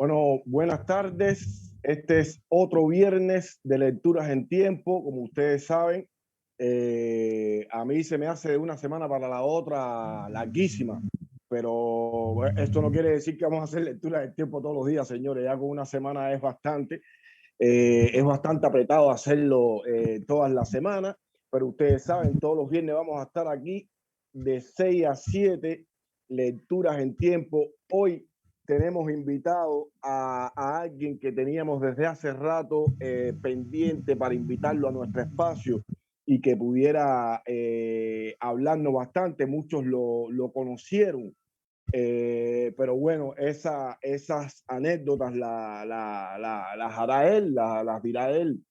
Bueno, buenas tardes. Este es otro viernes de lecturas en tiempo. Como ustedes saben, a mí se me hace de una semana para la otra larguísima, pero esto no quiere decir que vamos a hacer lecturas en tiempo todos los días, señores. Ya con una semana es bastante apretado hacerlo todas las semanas, pero ustedes saben, todos los viernes vamos a estar aquí de 6 a 7, lecturas en tiempo. Hoy tenemos invitado a alguien que teníamos desde hace rato pendiente para invitarlo a nuestro espacio y que pudiera hablarnos bastante. Muchos lo conocieron, pero bueno, esas anécdotas las hará él, las dirá él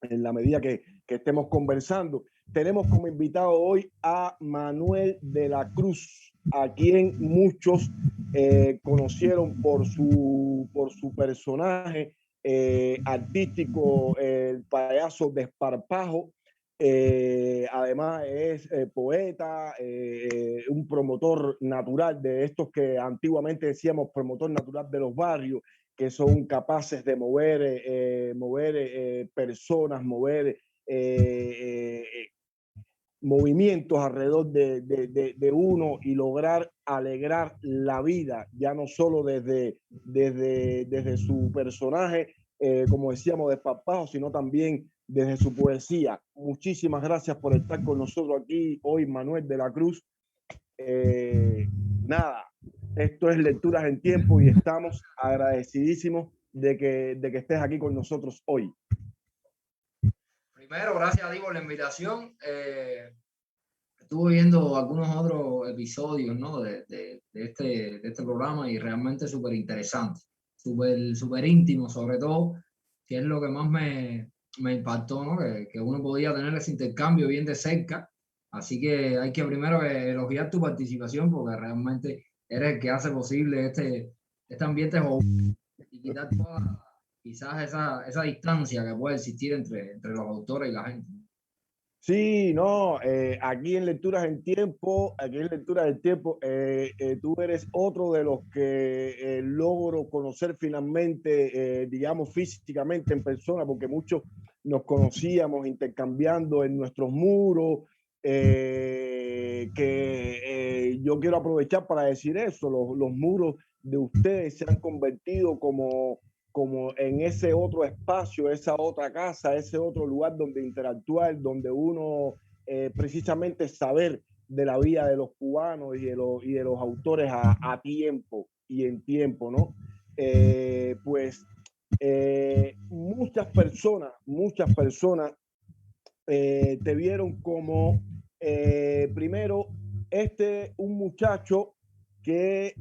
en la medida que estemos conversando. Tenemos como invitado hoy a Manuel de la Cruz, a quien muchos conocieron por su personaje artístico, el payaso Desparpajo. Además es poeta, un promotor natural de estos que antiguamente decíamos promotor natural de los barrios, que son capaces de mover personas, mover movimientos alrededor de uno y lograr alegrar la vida, ya no solo desde su personaje, como decíamos, Desparpajo, sino también desde su poesía. Muchísimas gracias por estar con nosotros aquí hoy, Manuel de la Cruz. Nada, esto es Lecturas en Tiempo y estamos agradecidísimos de que estés aquí con nosotros hoy. Primero, gracias a ti por la invitación. Estuve viendo algunos otros episodios, ¿no? de este programa y realmente súper interesante, súper íntimo sobre todo, que es lo que más me impactó, ¿no? Que uno podía tener ese intercambio bien de cerca. Así que hay que primero elogiar tu participación porque realmente eres el que hace posible este ambiente joven y quitar toda quizás esa distancia que puede existir entre los autores y la gente. Sí, no, aquí en Lecturas en Tiempo, tú eres otro de los que logro conocer finalmente, digamos, físicamente en persona, porque muchos nos conocíamos intercambiando en nuestros muros, yo quiero aprovechar para decir eso, los muros de ustedes se han convertido como en ese otro espacio, esa otra casa, ese otro lugar donde interactuar, donde uno precisamente saber de la vida de los cubanos y de los autores a tiempo y en tiempo, ¿no? Muchas personas te vieron como, primero, un muchacho que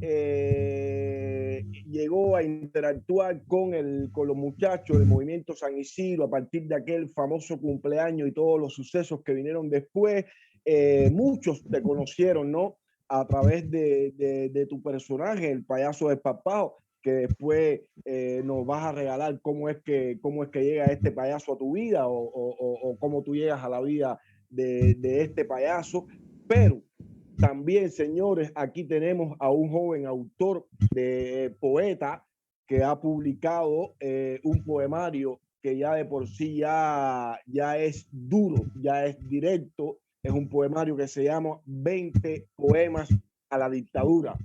llegó a interactuar con los muchachos del movimiento San Isidro a partir de aquel famoso cumpleaños y todos los sucesos que vinieron después. Muchos te conocieron, ¿no? A través de tu personaje, el payaso Desparpajo, que después nos vas a regalar cómo es que llega este payaso a tu vida o cómo tú llegas a la vida de este payaso. Pero también, señores, aquí tenemos a un joven autor de poeta que ha publicado un poemario que ya de por sí ya es duro, ya es directo. Es un poemario que se llama 20 poemas a la dictadura.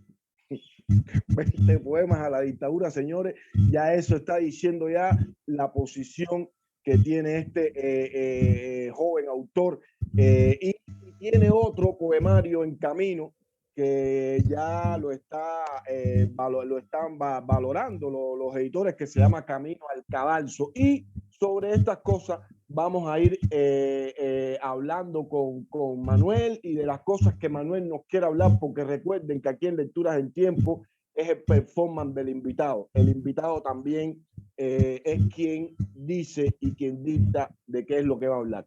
20 poemas a la dictadura, señores. Ya eso está diciendo ya la posición que tiene este joven autor. Y tiene otro poemario en camino que ya lo están valorando los editores, que se llama Camino al Cadalso. Y sobre estas cosas vamos a ir hablando con Manuel y de las cosas que Manuel nos quiera hablar, porque recuerden que aquí en Lecturas en Tiempo es el performance del invitado. El invitado también es quien dice y quien dicta de qué es lo que va a hablar.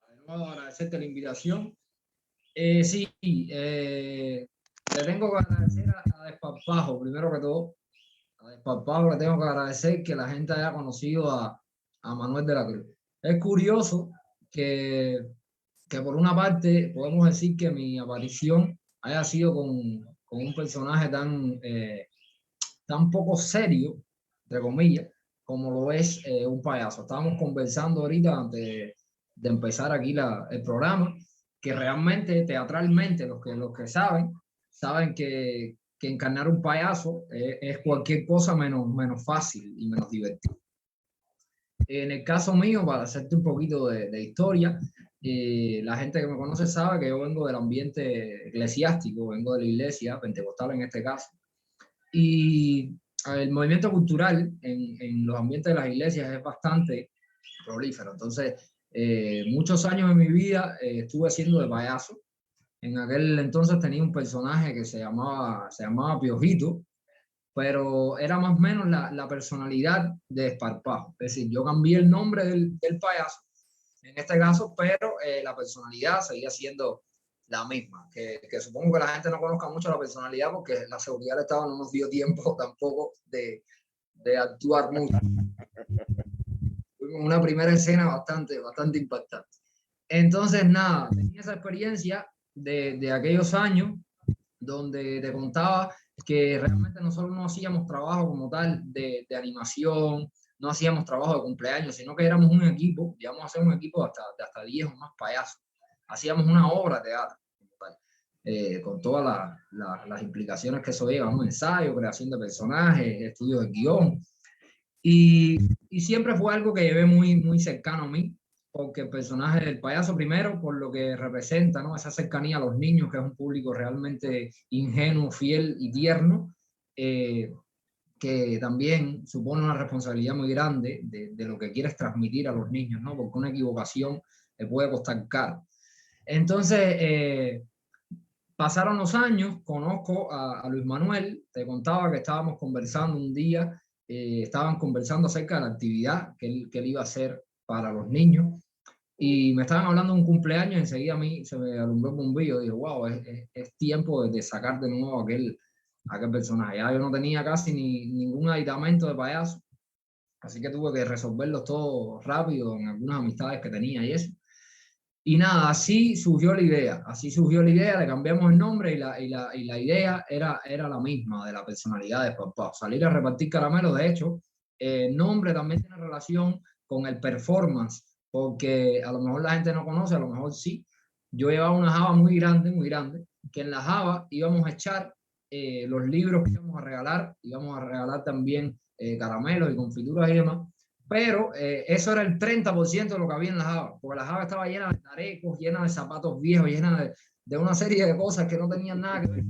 De nuevo, agradecerte la invitación. Sí, le tengo que agradecer a Desparpajo, primero que todo. A Desparpajo le tengo que agradecer que la gente haya conocido a Manuel de la Cruz. Es curioso que por una parte podemos decir que mi aparición haya sido con un personaje tan poco serio, entre comillas, como lo es un payaso. Estábamos conversando ahorita antes de empezar aquí el programa, que realmente teatralmente los que saben que encarnar un payaso es cualquier cosa menos fácil y menos divertido. En el caso mío, para hacerte un poquito de historia, la gente que me conoce sabe que yo vengo del ambiente eclesiástico, vengo de la iglesia pentecostal en este caso, y el movimiento cultural en los ambientes de las iglesias es bastante prolífero. Entonces, muchos años de mi vida estuve haciendo de payaso. En aquel entonces tenía un personaje que se llamaba Piojito, pero era más o menos la personalidad de Desparpajo. Es decir, yo cambié el nombre del payaso, en este caso, pero la personalidad seguía siendo la misma. Que supongo que la gente no conozca mucho la personalidad porque la seguridad del Estado no nos dio tiempo tampoco de actuar mucho. Una primera escena bastante impactante. Entonces, nada, tenía esa experiencia de aquellos años donde te contaba que realmente nosotros no hacíamos trabajo como tal de animación, no hacíamos trabajo de cumpleaños, sino que éramos un equipo, íbamos a ser un equipo de hasta 10 o más payasos. Hacíamos una obra de teatro, con todas las implicaciones que eso lleva, un ensayo, creación de personajes, estudio de guión. Y siempre fue algo que llevé muy cercano a mí, porque el personaje del payaso, primero, por lo que representa, ¿no? Esa cercanía a los niños, que es un público realmente ingenuo, fiel y tierno, que también supone una responsabilidad muy grande de lo que quieres transmitir a los niños, ¿no? Porque una equivocación le puede costar caro. Entonces, pasaron los años, conozco a Luis Manuel, te contaba que estábamos conversando un día, estaban conversando acerca de la actividad que él iba a hacer para los niños, y me estaban hablando de un cumpleaños, enseguida a mí se me alumbró un bombillo, dije, wow, es tiempo de sacar de nuevo aquel personaje. Ya yo no tenía casi ningún aditamento de payaso, así que tuve que resolverlos todos rápido en algunas amistades que tenía y eso. Y nada, así surgió la idea, le cambiamos el nombre y la idea era la misma de la personalidad de Desparpajo, salir a repartir caramelos. De hecho, el nombre también tiene relación con el performance, porque a lo mejor la gente no conoce, a lo mejor sí. Yo llevaba una java muy grande, que en la java íbamos a echar los libros que íbamos a regalar también caramelos y confituras y demás. Pero eso era el 30% de lo que había en la java, porque la java estaba llena de tarecos, llena de zapatos viejos, llena de una serie de cosas que no tenían nada que ver.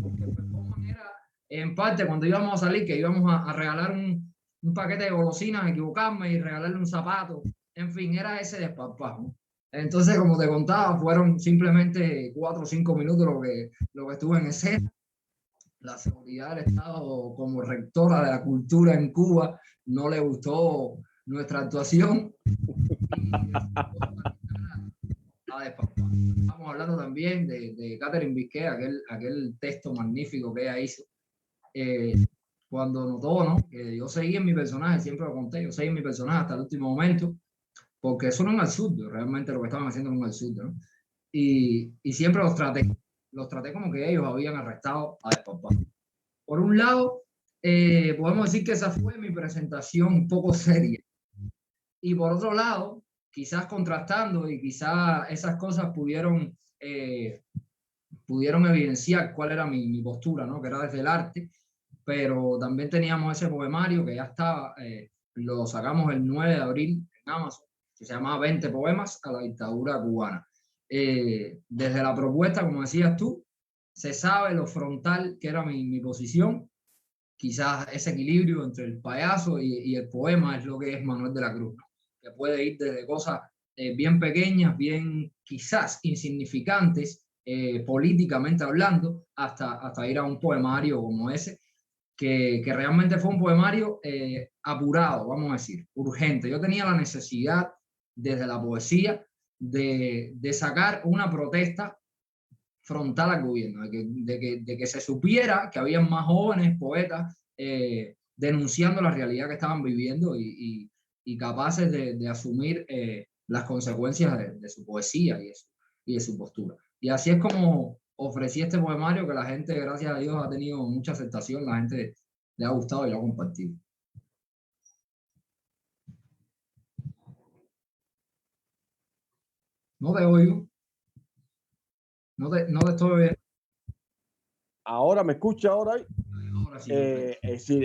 Porque el performance era, en parte, cuando íbamos a salir, que íbamos a regalar un paquete de golosinas, equivocarme y regalarle un zapato. En fin, era ese desparpajo. Entonces, como te contaba, fueron simplemente 4 o 5 minutos lo que estuve en escena. La seguridad del Estado, como rectora de la cultura en Cuba, no le gustó nuestra actuación. Estamos hablando también de Catherine Bisquet, aquel texto magnífico que ella hizo. Cuando notó, ¿no?, que yo seguí en mi personaje, siempre lo conté, yo seguí en mi personaje hasta el último momento, porque eso no es un absurdo, realmente lo que estaban haciendo era un absurdo, ¿no? Y siempre los traté como que ellos habían arrestado a Desparpajo. Por un lado, podemos decir que esa fue mi presentación un poco seria. Y por otro lado, quizás contrastando y quizás esas cosas pudieron evidenciar cuál era mi postura, ¿no?, que era desde el arte, pero también teníamos ese poemario que ya estaba, lo sacamos el 9 de abril en Amazon, que se llamaba 20 poemas a la dictadura cubana. Desde la propuesta, como decías tú, se sabe lo frontal que era mi posición. Quizás ese equilibrio entre el payaso y el poema es lo que es Manuel de la Cruz, ¿no?, que puede ir desde cosas bien pequeñas, bien quizás insignificantes, políticamente hablando, hasta ir a un poemario como ese, que realmente fue un poemario apurado, vamos a decir, urgente. Yo tenía la necesidad desde la poesía de sacar una protesta frontal al gobierno, de que se supiera que había más jóvenes poetas denunciando la realidad que estaban viviendo y capaces de asumir las consecuencias de su poesía y de su postura. Y así es como ofrecí este poemario que la gente, gracias a Dios, ha tenido mucha aceptación, la gente le ha gustado y lo ha compartido. No te oigo. No te estoy oyendo. Ahora me escucha, ahora. Ahora sí.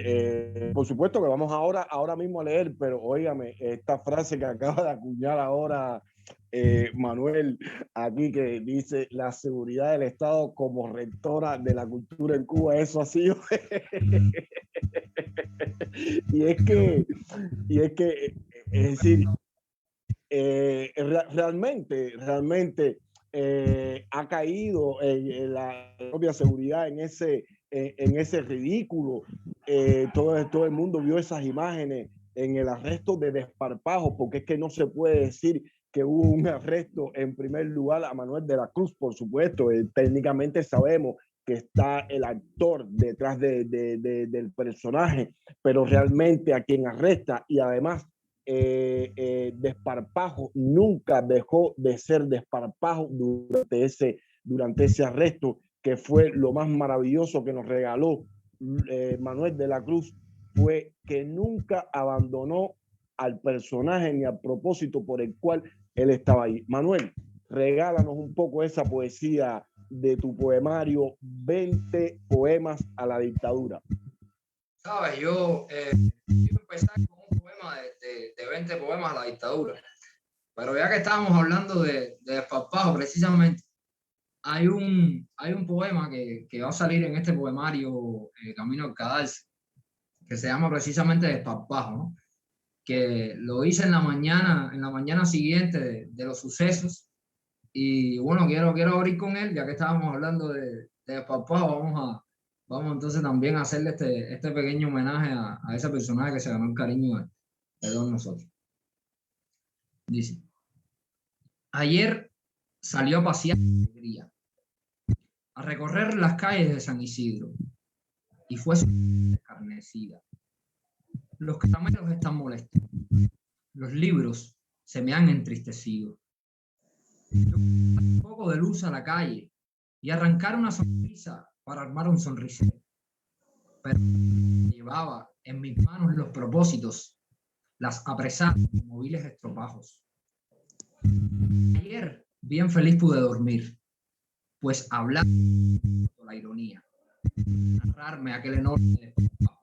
Por supuesto que vamos ahora mismo a leer, pero óigame, esta frase que acaba de acuñar ahora Manuel aquí, que dice la seguridad del Estado como rectora de la cultura en Cuba, eso ha sido. y es que, es decir, realmente ha caído en la propia seguridad en ese ridículo. Todo el mundo vio esas imágenes en el arresto de desparpajo, porque es que no se puede decir que hubo un arresto en primer lugar a Manuel de la Cruz, por supuesto. Técnicamente sabemos que está el actor detrás del personaje, pero realmente a quien arresta y además Desparpajo nunca dejó de ser Desparpajo durante ese arresto, que fue lo más maravilloso que nos regaló Manuel de la Cruz, fue que nunca abandonó al personaje ni al propósito por el cual él estaba ahí. Manuel, regálanos un poco esa poesía de tu poemario 20 poemas a la dictadura. Sabes, yo quiero empezar con un poema de 20 poemas a la dictadura, pero ya que estábamos hablando de desparpajo, precisamente, hay un poema que va a salir en este poemario Camino al Cadalso, que se llama precisamente Desparpajo, ¿no? Que lo hice en la mañana siguiente de los sucesos, y bueno, quiero abrir con él, ya que estábamos hablando de desparpajo. Vamos entonces también a hacerle este pequeño homenaje a ese personaje que se ganó el cariño de todos nosotros. Dice: ayer salió a pasear de alegría, a recorrer las calles de San Isidro, y fue escarnecida. Los caramelos están molestos, los libros se me han entristecido. Yo un poco de luz a la calle y arrancar una sonrisa para armar un sonrisero, pero llevaba en mis manos los propósitos, las apresadas móviles estropajos. Ayer bien feliz pude dormir, pues hablar la ironía, narrarme aquel enorme desparpajo.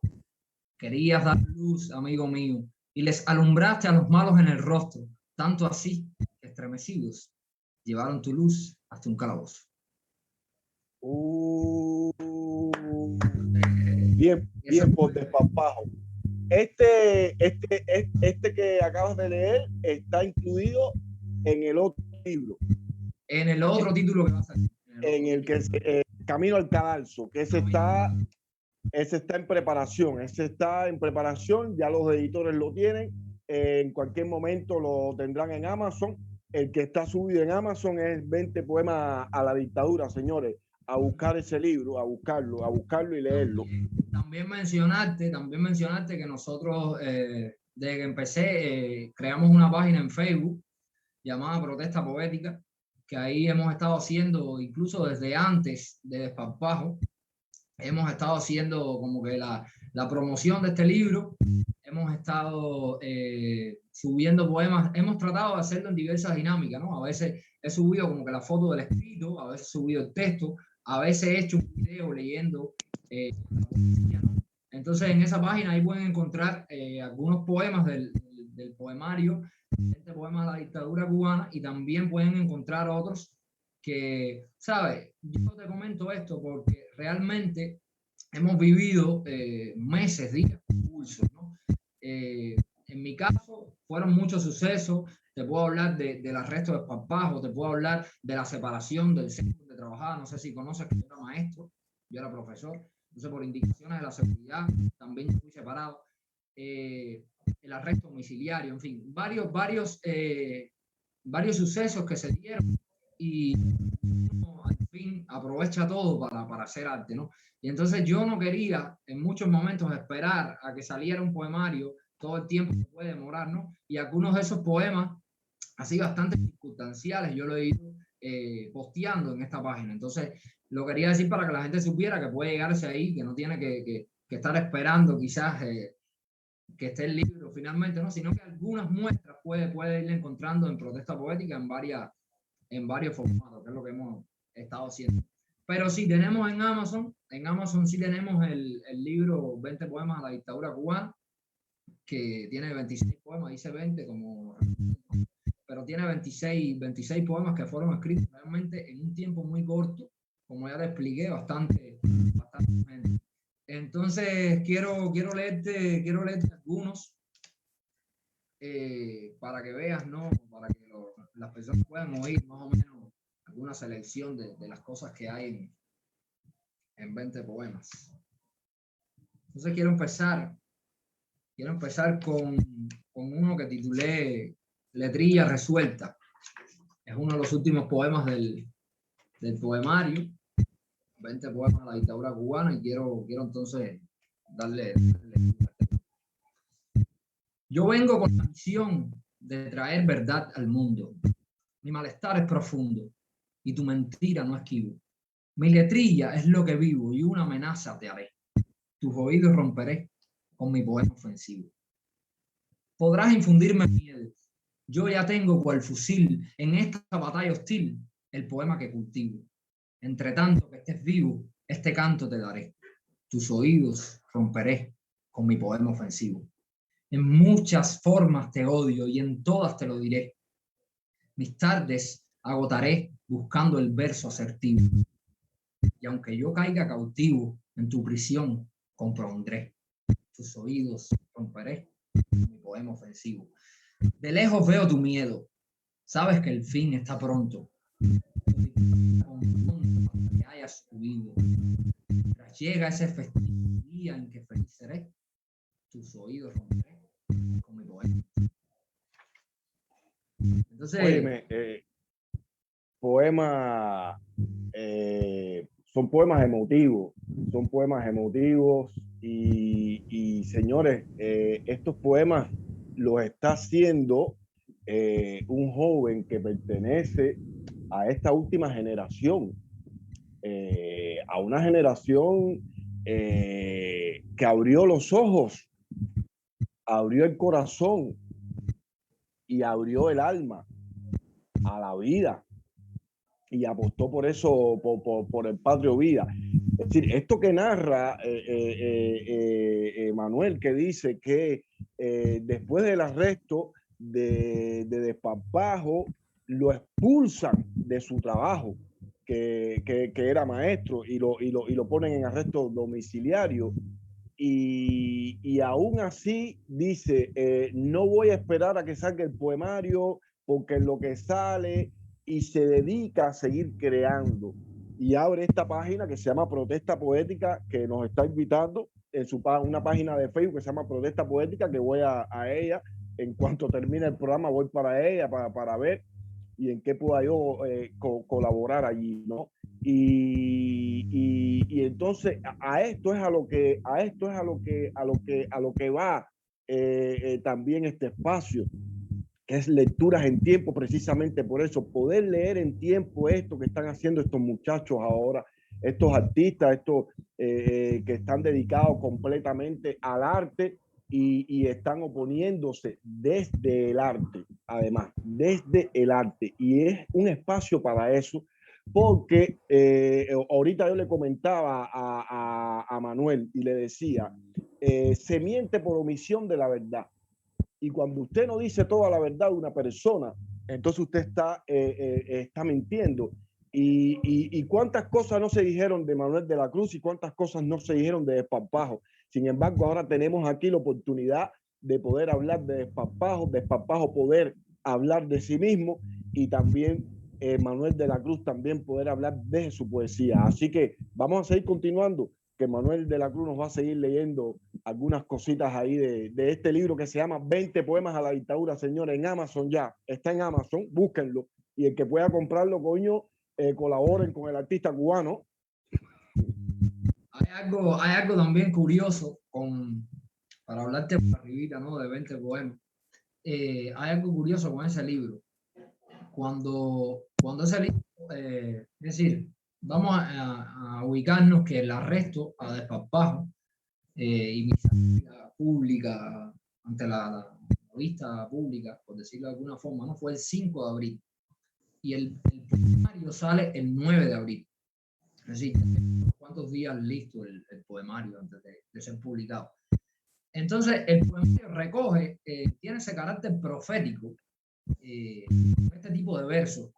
Querías dar luz, amigo mío, y les alumbraste a los malos en el rostro, tanto así que estremecidos llevaron tu luz hasta un calabozo. Bien por Desparpajo. Este que acabas de leer está incluido en el otro libro. En el otro título que va a salir. En el que Camino al Cadalso, que ese está en preparación. Ese está en preparación, ya los editores lo tienen. En cualquier momento lo tendrán en Amazon. El que está subido en Amazon es 20 poemas a la dictadura, señores. A buscar ese libro, a buscarlo y leerlo. También mencionarte que nosotros, desde que empecé, creamos una página en Facebook llamada Protesta Poética, que ahí hemos estado haciendo, incluso desde antes de Desparpajo, hemos estado haciendo como que la promoción de este libro. Hemos estado subiendo poemas, hemos tratado de hacerlo en diversas dinámicas, ¿no? A veces he subido como que la foto del escrito, a veces he subido el texto, a veces he hecho un video leyendo ¿no? Entonces en esa página ahí pueden encontrar algunos poemas del poemario, este poema de la dictadura cubana, y también pueden encontrar otros que, ¿sabes? Yo te comento esto porque realmente hemos vivido meses, días, impulsos, ¿no? En mi caso fueron muchos sucesos. Te puedo hablar del arresto de Desparpajo, te puedo hablar de la separación del centro donde trabajaba. No sé si conoces que yo era maestro, yo era profesor. Entonces, por indicaciones de la seguridad, también fui separado. El arresto domiciliario, en fin, varios sucesos que se dieron, y uno, al fin, aprovecha todo para hacer arte, ¿no? Y entonces yo no quería en muchos momentos esperar a que saliera un poemario todo el tiempo que puede demorar, ¿no? Y algunos de esos poemas, así bastante circunstanciales, yo lo he ido posteando en esta página. Entonces, lo quería decir para que la gente supiera que puede llegarse ahí, que no tiene que estar esperando quizás que esté el libro finalmente, ¿no? Sino que algunas muestras puede ir encontrando en Protesta Poética en varios formatos, que es lo que hemos estado haciendo. Pero sí tenemos en Amazon sí tenemos el libro 20 poemas a la dictadura cubana, que tiene 26 poemas, dice 20 como, pero tiene 26 poemas que fueron escritos realmente en un tiempo muy corto, como ya te expliqué, bastante. Entonces quiero leerte algunos para que veas, ¿no? Para que las personas puedan oír más o menos alguna selección de las cosas que hay en 20 poemas. Entonces quiero empezar con uno que titulé Letrilla Resuelta. Es uno de los últimos poemas del poemario, 20 poemas a la dictadura cubana, y quiero entonces darle. Yo vengo con la misión de traer verdad al mundo. Mi malestar es profundo y tu mentira no esquivo. Mi letrilla es lo que vivo y una amenaza te haré. Tus oídos romperé con mi poema ofensivo. Podrás infundirme miedo. Yo ya tengo cual fusil en esta batalla hostil el poema que cultivo. Entre tanto que estés vivo, este canto te daré. Tus oídos romperé con mi poema ofensivo. En muchas formas te odio y en todas te lo diré. Mis tardes agotaré buscando el verso asertivo. Y aunque yo caiga cautivo en tu prisión, compondré. Tus oídos romperé con mi poema ofensivo. De lejos veo tu miedo. Sabes que el fin está pronto. Hasta que hayas huido. Tras llega ese festivo día en que feliz seré, tus oídos romperé con mi poema. Entonces, óyeme, son poemas emotivos y señores, estos poemas los está haciendo un joven que pertenece a esta última generación, a una generación que abrió los ojos, abrió el corazón y abrió el alma a la vida y apostó por eso, por el patrio vida. Es decir, esto que narra Manuel, que dice que después del arresto de Desparpajo, lo expulsan de su trabajo, que era maestro, y lo ponen en arresto domiciliario. Y aún así dice, no voy a esperar a que salga el poemario, porque lo que sale, y se dedica a seguir creando. Y abre esta página que se llama Protesta Poética, que nos está invitando en una página de Facebook que se llama Protesta Poética, que voy a ella. En cuanto termine el programa, voy para ella para ver y en qué pueda yo colaborar allí, ¿no? Y entonces a esto es a lo que va también este espacio, que es lecturas en tiempo, precisamente por eso, poder leer en tiempo esto que están haciendo estos muchachos ahora, estos artistas, estos que están dedicados completamente al arte y están oponiéndose desde el arte, además, desde el arte. Y es un espacio para eso, porque ahorita yo le comentaba a Manuel y le decía, se miente por omisión de la verdad. Y cuando usted no dice toda la verdad de una persona, entonces usted está mintiendo. Y cuántas cosas no se dijeron de Manuel de la Cruz y cuántas cosas no se dijeron de Desparpajo. Sin embargo, ahora tenemos aquí la oportunidad de poder hablar de Desparpajo poder hablar de sí mismo y también Manuel de la Cruz también poder hablar de su poesía. Así que vamos a seguir continuando, que Manuel de la Cruz nos va a seguir leyendo algunas cositas ahí de este libro que se llama 20 poemas a la dictadura, señores, en Amazon ya. Está en Amazon, búsquenlo. Y el que pueda comprarlo, coño, colaboren con el artista cubano. Hay algo también curioso para hablarte por arribita, ¿no? De 20 poemas. Hay algo curioso con ese libro. Cuando cuando ese libro, es decir, vamos a ubicarnos que el arresto a desparpajo y mi salida pública ante la vista pública, por decirlo de alguna forma, no fue el 5 de abril y el poemario sale el 9 de abril. Es decir, ¿cuántos días listo el poemario antes de ser publicado? Entonces, el poemario recoge, tiene ese carácter profético, este tipo de versos,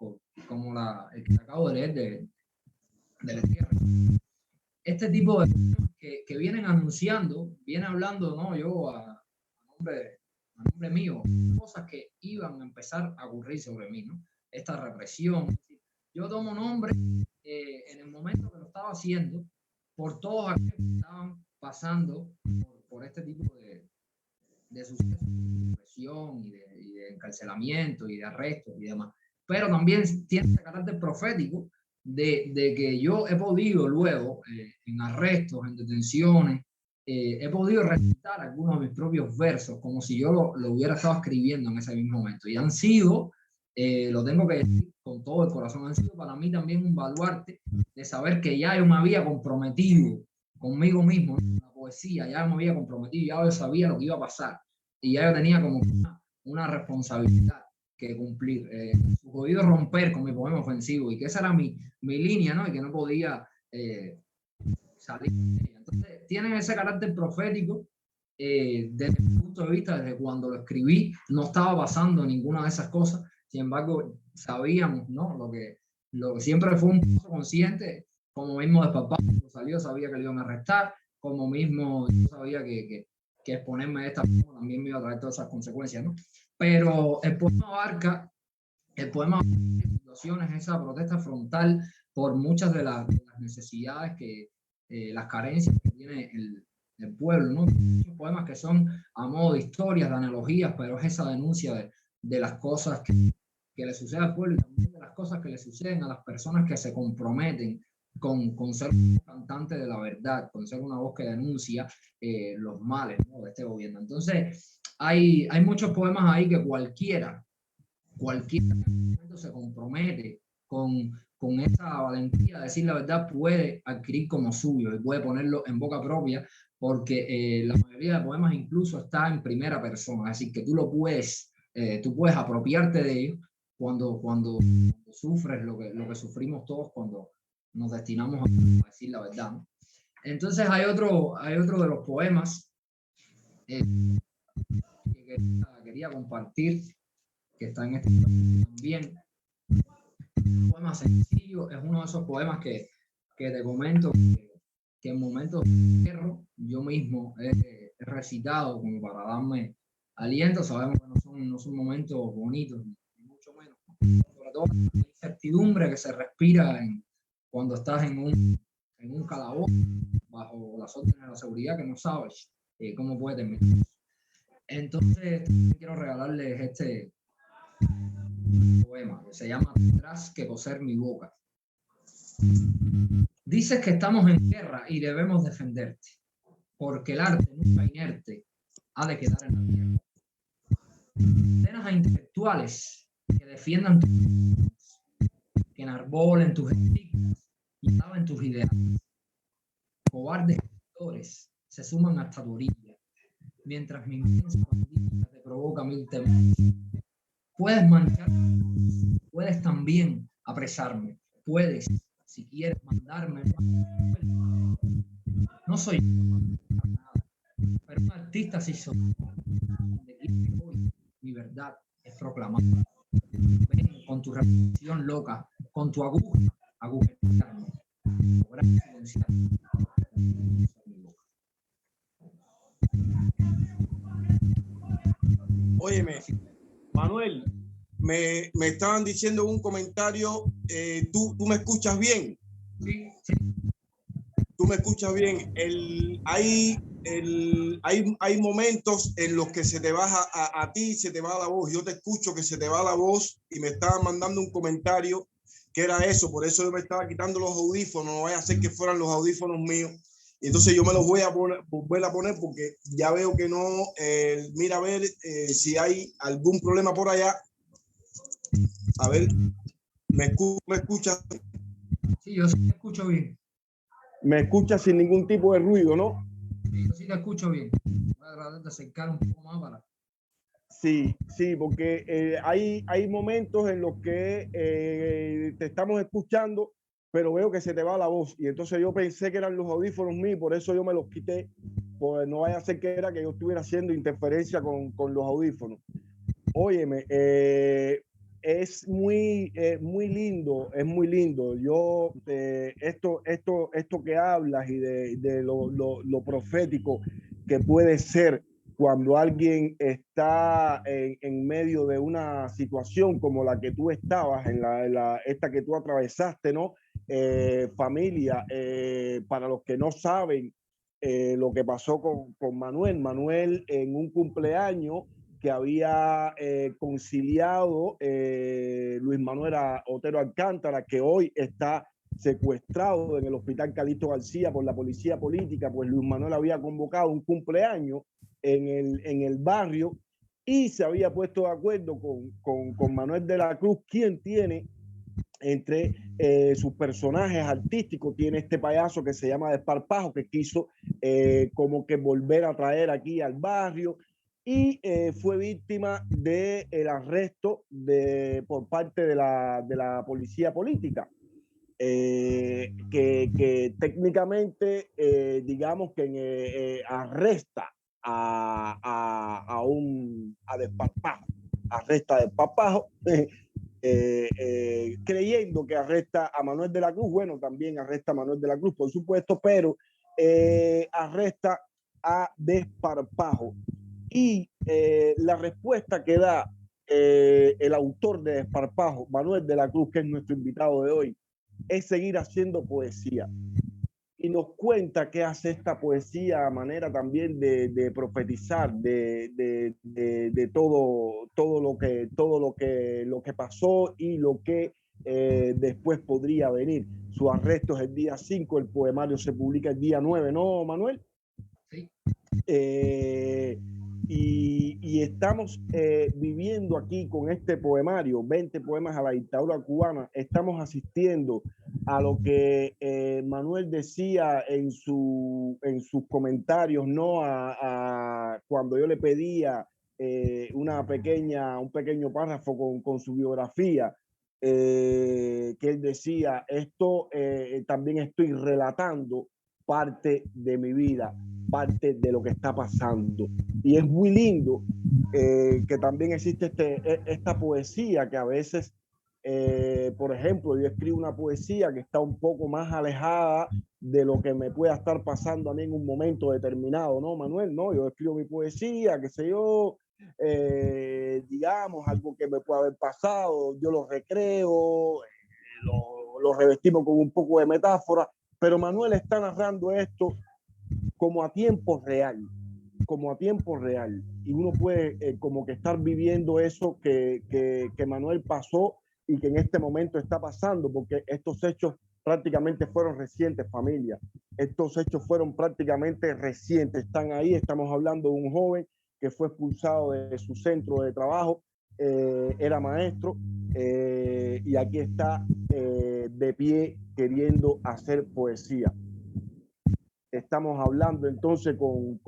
como el que acabo de leer de la tierra. Este tipo de versos que vienen anunciando, viene hablando, ¿no? Yo a nombre mío, cosas que iban a empezar a ocurrir sobre mí, ¿no? Esta represión. Yo tomo nombre en el momento que lo estaba haciendo por todos aquellos que estaban pasando por este tipo de sucesos, de represión y de encarcelamiento y de arrestos y demás. Pero también tiene ese carácter profético de que yo he podido luego, en arrestos, en detenciones, he podido recitar algunos de mis propios versos como si yo lo hubiera estado escribiendo en ese mismo momento. Y han sido, lo tengo que decir con todo el corazón, han sido para mí también un baluarte de saber que ya yo me había comprometido conmigo mismo, en la poesía, ya me había comprometido, ya yo sabía lo que iba a pasar y ya yo tenía como una responsabilidad que cumplir. Podido romper con mi poema ofensivo y que esa era mi línea, ¿no? Y que no podía salir de ella. Entonces, tienen ese carácter profético. Desde mi punto de vista, desde cuando lo escribí, no estaba pasando ninguna de esas cosas. Sin embargo, sabíamos, ¿no? Lo que siempre fue un paso consciente, como mismo de papá, cuando salió, sabía que le iban a arrestar, como mismo yo sabía que exponerme de esta forma también me iba a traer todas esas consecuencias, ¿no? Pero el poema abarca situaciones, esa protesta frontal por muchas de las necesidades las carencias que tiene el pueblo, ¿no? Muchos poemas que son a modo de historias, de analogías, pero es esa denuncia de las cosas que le suceden al pueblo y también de las cosas que le suceden a las personas que se comprometen con ser un cantante de la verdad, con ser una voz que denuncia los males, ¿no? De este gobierno. Entonces, hay muchos poemas ahí que cualquiera se compromete con esa valentía de decir la verdad, puede adquirir como suyo y puede ponerlo en boca propia, porque la mayoría de poemas incluso está en primera persona, es decir, que tú puedes apropiarte de ello cuando sufres lo que sufrimos todos cuando nos destinamos a decir la verdad, ¿no? Entonces hay otro de los poemas que quería compartir, que está en este también. Un poema sencillo, es uno de esos poemas que te comento que en momentos de encierro yo mismo he recitado como para darme aliento. Sabemos que no son momentos bonitos, ni mucho menos. Sobre todo la incertidumbre que se respira cuando estás en un calabozo bajo las órdenes de la seguridad, que no sabes cómo puede terminar. Entonces quiero regalarles este poema que se llama Tendrás que coser mi boca. Dices que estamos en guerra y debemos defenderte, porque el arte nunca inerte ha de quedar en la tierra. Ordenas a intelectuales que defiendan tus ideas, que enarbolen tus estigmas y alaben tus ideales. Cobardes escritores se suman hasta tu orilla, mientras mi inmensa bandilla te provoca mil temores. Puedes mancharme, puedes también apresarme, puedes, si quieres, mandarme. No soy nada, pero un artista sí soy. Hoy mi verdad es proclamada. Ven con tu reflexión loca, con tu agujerearme, lograr silenciarme. Óyeme, Manuel, me estaban diciendo un comentario, ¿tú me escuchas bien? Sí. ¿Tú me escuchas bien? Hay momentos en los que se te baja a ti, se te va la voz. Yo te escucho que se te va la voz y me estaban mandando un comentario que era eso. Por eso yo me estaba quitando los audífonos. No vaya a ser que fueran los audífonos míos. Y entonces yo me los voy a volver a poner porque ya veo que no. Mira a ver si hay algún problema por allá. A ver. ¿Me escuchas? Sí, yo sí te escucho bien. Me escuchas sin ningún tipo de ruido, ¿no? Sí, yo sí te escucho bien. Voy a tratar de acercar un poco más para... Sí, sí, porque hay momentos en los que te estamos escuchando, pero veo que se te va la voz. Y entonces yo pensé que eran los audífonos míos, por eso yo me los quité, pues no vaya a ser que era que yo estuviera haciendo interferencia con los audífonos. Óyeme, muy lindo, es muy lindo. Yo, esto que hablas y de lo profético que puede ser cuando alguien está en medio de una situación como la que tú estabas, esta que tú atravesaste, ¿no? Familia, para los que no saben lo que pasó con Manuel. Manuel en un cumpleaños que había conciliado Luis Manuel Otero Alcántara, que hoy está secuestrado en el hospital Calixto García por la policía política, pues Luis Manuel había convocado un cumpleaños en el barrio y se había puesto de acuerdo con Manuel de la Cruz, quien tiene entre sus personajes artísticos, tiene este payaso que se llama Desparpajo, que quiso como que volver a traer aquí al barrio y fue víctima del arresto por parte de la policía política. Que técnicamente, digamos que arresta a Desparpajo, arresta a Desparpajo, creyendo que arresta a Manuel de la Cruz. Bueno, también arresta a Manuel de la Cruz, por supuesto, pero arresta a Desparpajo. Y la respuesta que da el autor de Desparpajo, Manuel de la Cruz, que es nuestro invitado de hoy, es seguir haciendo poesía. Y nos cuenta que hace esta poesía a manera también de profetizar de todo lo que pasó y lo que después podría venir. Su arresto es el día 5, el poemario se publica el día 9, ¿no, Manuel? Sí. Y estamos viviendo aquí con este poemario, 20 poemas a la dictadura cubana, estamos asistiendo a lo que Manuel decía en sus comentarios, ¿no? Cuando yo le pedía un pequeño párrafo con su biografía, que él decía, esto también estoy relatando parte de mi vida, parte de lo que está pasando. Y es muy lindo que también existe esta poesía que a veces, por ejemplo, yo escribo una poesía que está un poco más alejada de lo que me pueda estar pasando a mí en un momento determinado, ¿no, Manuel? No, yo escribo mi poesía, qué sé yo, digamos, algo que me puede haber pasado, yo lo recreo, lo revestimos con un poco de metáfora, pero Manuel está narrando esto como a tiempo real, y uno puede como que estar viviendo eso que Manuel pasó y que en este momento está pasando, porque estos hechos prácticamente fueron recientes, familia. Estos hechos fueron prácticamente recientes, están ahí. Estamos hablando de un joven que fue expulsado de su centro de trabajo, era maestro, y aquí está de pie queriendo hacer poesía. Estamos hablando entonces con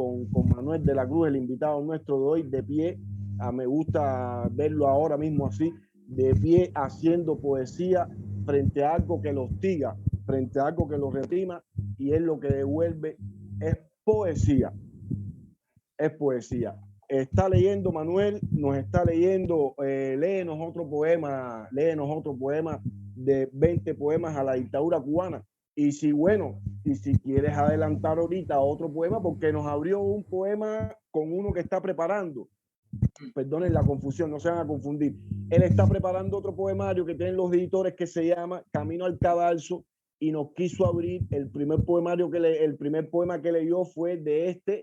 Manuel de la Cruz, el invitado nuestro de hoy, de pie. Me gusta verlo ahora mismo así, de pie haciendo poesía frente a algo que lo hostiga, frente a algo que lo reprima, y él lo que devuelve es poesía. Es poesía. Está leyendo Manuel, nos está leyendo, léenos otro poema de 20 poemas a la dictadura cubana. Y si, bueno, y si quieres adelantar ahorita otro poema, porque nos abrió un poema con uno que está preparando. Perdonen la confusión, no se van a confundir. Él está preparando otro poemario que tienen los editores que se llama Camino al Cadalso, y nos quiso abrir el primer poemario el primer poema que leyó fue de este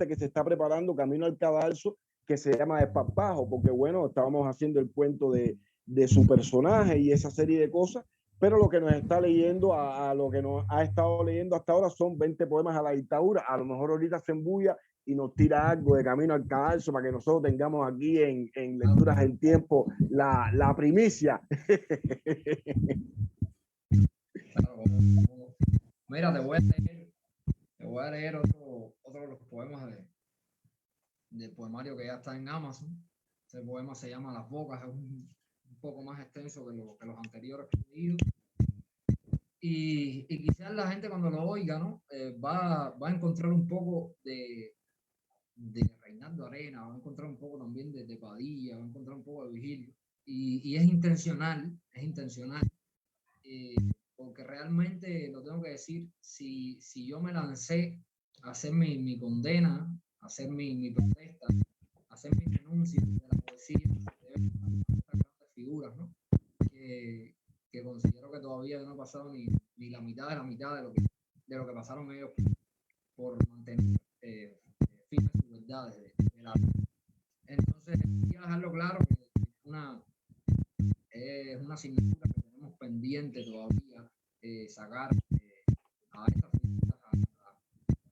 que se está preparando, Camino al Cadalso, que se llama Desparpajo, porque bueno, estábamos haciendo el cuento de su personaje y esa serie de cosas, pero lo que nos está leyendo, a lo que nos ha estado leyendo hasta ahora son 20 poemas a la dictadura. A lo mejor ahorita se embulla y nos tira algo de Camino al Cadalso para que nosotros tengamos aquí en Lecturas del Tiempo la primicia. Claro, mira, te voy a leer otro de los poemas del poemario que ya está en Amazon. Este poema se llama Las Bocas, es un poco más extenso que los anteriores que he leído. Y quizás la gente cuando lo oiga, ¿no? Va a encontrar un poco de Reinaldo Arena, va a encontrar un poco también de Padilla, va a encontrar un poco de Vigilio. Y es intencional, porque realmente, lo tengo que decir, si yo me lancé a hacer mi condena, a hacer mi protesta, a hacer mi denuncia de la poesía, de estas grandes figuras, ¿no? Que considero que todavía no ha pasado ni la mitad de lo que pasaron ellos por mantener firmes sus verdades del arte. Entonces, quiero dejarlo claro que es una asignatura que tenemos pendiente todavía, sacar a estas figuras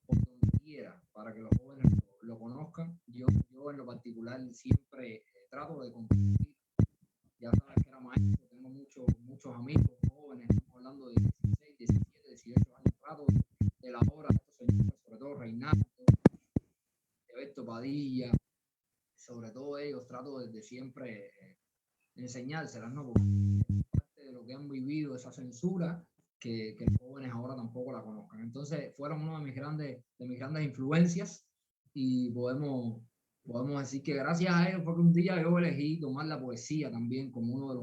por donde quiera, para que los jóvenes lo conozcan. Yo en lo particular siempre trato de compartir. Ya sabes que era maestro, tengo muchos amigos jóvenes, estamos hablando de 16, 17, 18 años, trato de la obra de estos señores, sobre todo Reinaldo, Alberto Padilla, sobre todo ellos, trato de siempre enseñárselas, ¿no? Porque es parte de lo que han vivido, esa censura, que los jóvenes ahora tampoco la conozcan. Entonces, fueron una de mis grandes influencias, y podemos decir que gracias a ellos fue que un día yo elegí tomar la poesía también como uno de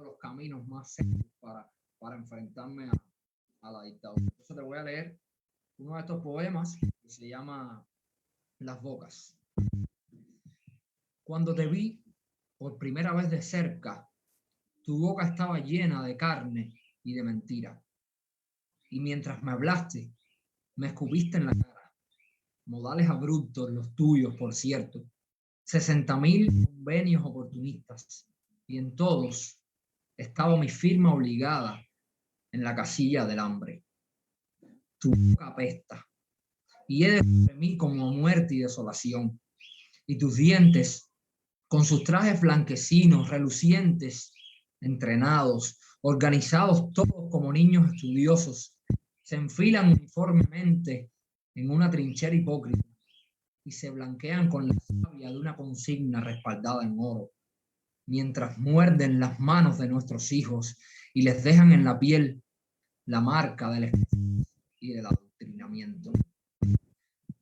los caminos más seguros para enfrentarme a la dictadura. Entonces te voy a leer uno de estos poemas que se llama Las Bocas. Cuando te vi por primera vez de cerca, tu boca estaba llena de carne y de mentira. Y mientras me hablaste, me escupiste en la cara. Modales abruptos los tuyos, por cierto. 60.000 convenios oportunistas. Y en todos estaba mi firma obligada en la casilla del hambre. Tu boca apesta. Y he de sobre mí como muerte y desolación. Y tus dientes, con sus trajes blanquecinos, relucientes, entrenados, organizados todos como niños estudiosos, se enfilan uniformemente en una trinchera hipócrita y se blanquean con la savia de una consigna respaldada en oro, mientras muerden las manos de nuestros hijos y les dejan en la piel la marca del esclavismo y del adoctrinamiento.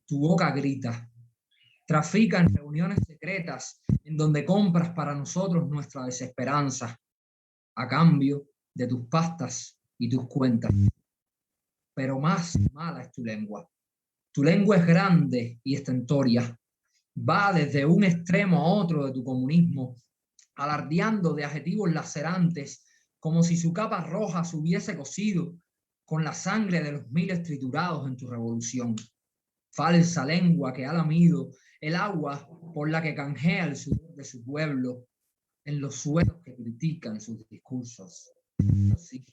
Tu boca grita, trafica en reuniones secretas en donde compras para nosotros nuestra desesperanza a cambio de tus pastas y tus cuentas. Pero más mala es tu lengua. Tu lengua es grande y estentoria. Va desde un extremo a otro de tu comunismo, alardeando de adjetivos lacerantes, como si su capa roja se hubiese cocido con la sangre de los miles triturados en tu revolución. Falsa lengua que ha lamido el agua por la que canjea el sudor de su pueblo en los suelos que critican sus discursos. Así,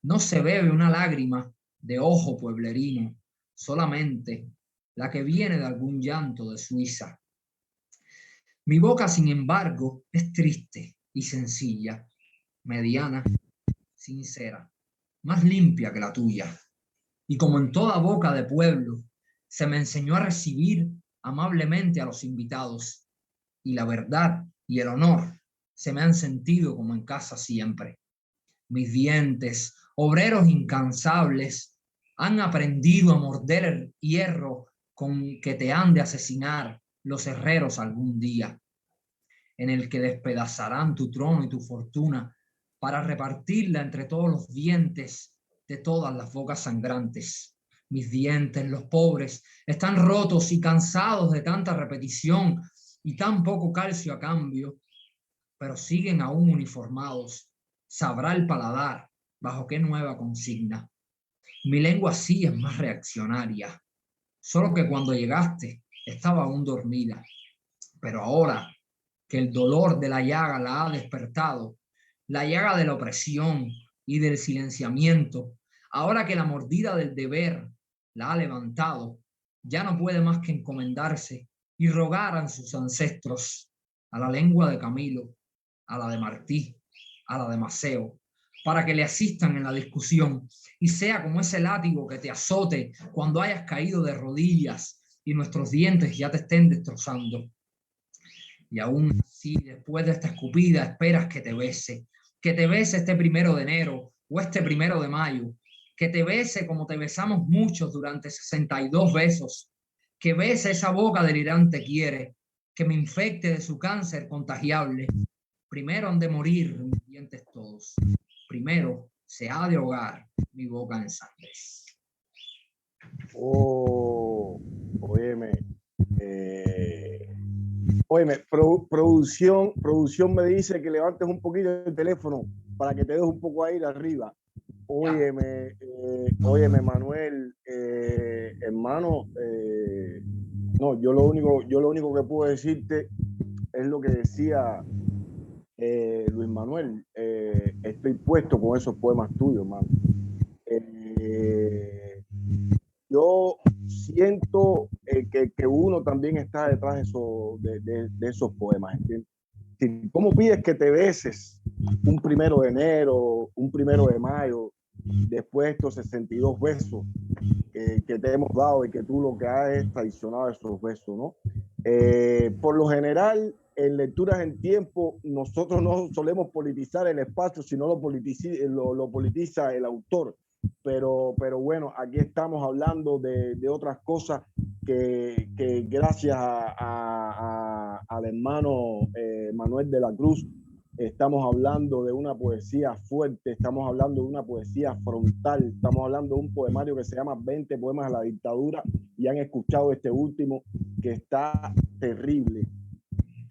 no se bebe una lágrima de ojo pueblerino, solamente la que viene de algún llanto de Suiza. Mi boca, sin embargo, es triste y sencilla, mediana, sincera, más limpia que la tuya. Y como en toda boca de pueblo, se me enseñó a recibir amablemente a los invitados, y la verdad y el honor se me han sentido como en casa siempre. Mis dientes, obreros incansables, han aprendido a morder el hierro con que te han de asesinar los herreros algún día, en el que despedazarán tu trono y tu fortuna para repartirla entre todos los dientes de todas las bocas sangrantes. Mis dientes, los pobres, están rotos y cansados de tanta repetición y tan poco calcio a cambio, pero siguen aún uniformados. Sabrá el paladar bajo qué nueva consigna. Mi lengua sí es más reaccionaria, solo que cuando llegaste estaba aún dormida, pero ahora que el dolor de la llaga la ha despertado, la llaga de la opresión y del silenciamiento, ahora que la mordida del deber la ha levantado, ya no puede más que encomendarse y rogar a sus ancestros, a la lengua de Camilo, a la de Martí, a la de Maceo, para que le asistan en la discusión y sea como ese látigo que te azote cuando hayas caído de rodillas y nuestros dientes ya te estén destrozando. Y aún así, después de esta escupida, esperas que te bese este 1 de enero o este 1 de mayo, que te bese como te besamos muchos durante 62 besos, que bese esa boca delirante quiere, que me infecte de su cáncer contagiable. Primero han de morir mis dientes todos, primero se ha de ahogar mi boca en sangre. Óyeme, óyeme, producción me dice que levantes un poquito el teléfono para que te des un poco aire arriba. Óyeme, óyeme, Manuel, hermano, no, yo lo único que puedo decirte es lo que decía Luis Manuel. Estoy puesto con esos poemas tuyos, hermano. Yo siento que uno también está detrás de esos poemas, ¿entiendes? ¿Cómo pides que te beses un 1 de enero, un 1 de mayo, después de estos 62 besos que te hemos dado y que tú lo que has es traicionado esos besos, ¿no? Por lo general, en Lecturas en Tiempo, nosotros no solemos politizar el espacio, sino lo politiza el autor. Pero bueno, aquí estamos hablando de otras cosas que gracias al hermano Manuel de la Cruz, estamos hablando de una poesía fuerte, estamos hablando de una poesía frontal, estamos hablando de un poemario que se llama 20 poemas a la dictadura, y han escuchado este último que está terrible.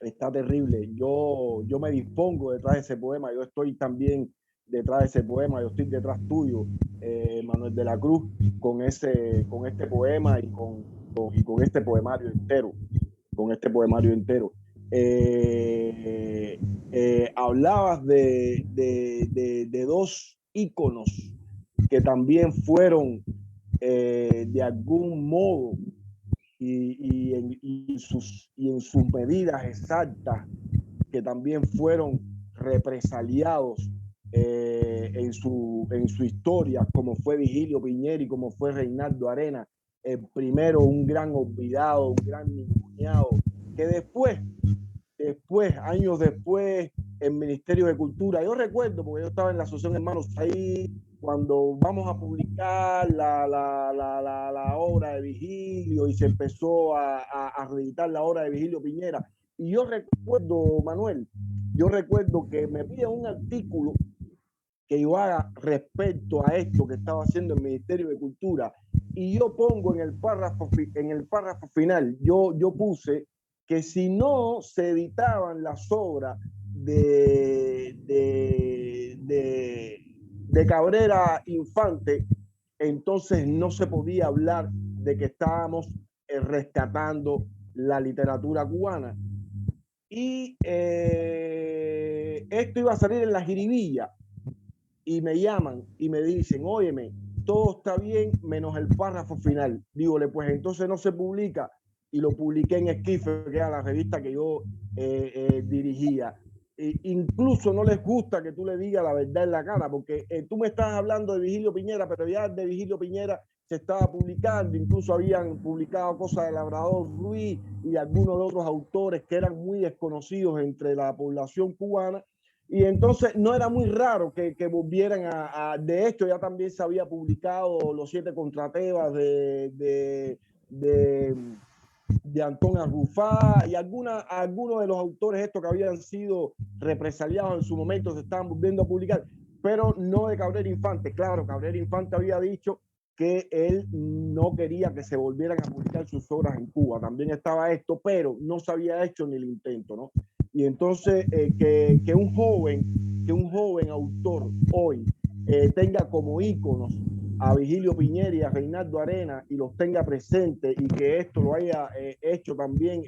Está terrible. Yo me dispongo detrás de ese poema, yo estoy también detrás de ese poema, yo estoy detrás tuyo, Manuel de la Cruz, con este poema y con este poemario entero, hablabas de dos íconos que también fueron de algún modo y en sus medidas exactas, que también fueron represaliados en su historia, como fue Vigilio Piñera y como fue Reinaldo Arenas, el primero un gran olvidado, un gran ninguneado, que después, años después, el Ministerio de Cultura, yo recuerdo, porque yo estaba en la Asociación Hermanos ahí, cuando vamos a publicar la obra de Vigilio y se empezó a reeditar la obra de Vigilio Piñera. Y yo recuerdo, Manuel, que me piden un artículo que yo haga respecto a esto que estaba haciendo el Ministerio de Cultura, y yo pongo en el párrafo final, yo puse que si no se editaban las obras de Cabrera Infante, entonces no se podía hablar de que estábamos rescatando la literatura cubana. Y esto iba a salir en la jiribilla, y me llaman y me dicen, óyeme, todo está bien menos el párrafo final. Dígole, pues entonces no se publica, y lo publiqué en Esquife, que era la revista que yo dirigía. Incluso no les gusta que tú le digas la verdad en la cara, porque tú me estás hablando de Vigilio Piñera, pero ya de Vigilio Piñera se estaba publicando, incluso habían publicado cosas de Labrador Ruiz y algunos de otros autores que eran muy desconocidos entre la población cubana. Y entonces no era muy raro que volvieran de esto. Ya también se había publicado Los 7 Contratebas de Antón Arrufá, y algunos de los autores estos que habían sido represaliados en su momento se estaban volviendo a publicar, pero no de Cabrera Infante. Claro, Cabrera Infante había dicho que él no quería que se volvieran a publicar sus obras en Cuba. También estaba esto, pero no se había hecho ni el intento, ¿no? Y entonces que un joven autor hoy tenga como íconos a Vigilio Piñera y a Reinaldo Arenas, y los tenga presentes, y que esto lo haya hecho también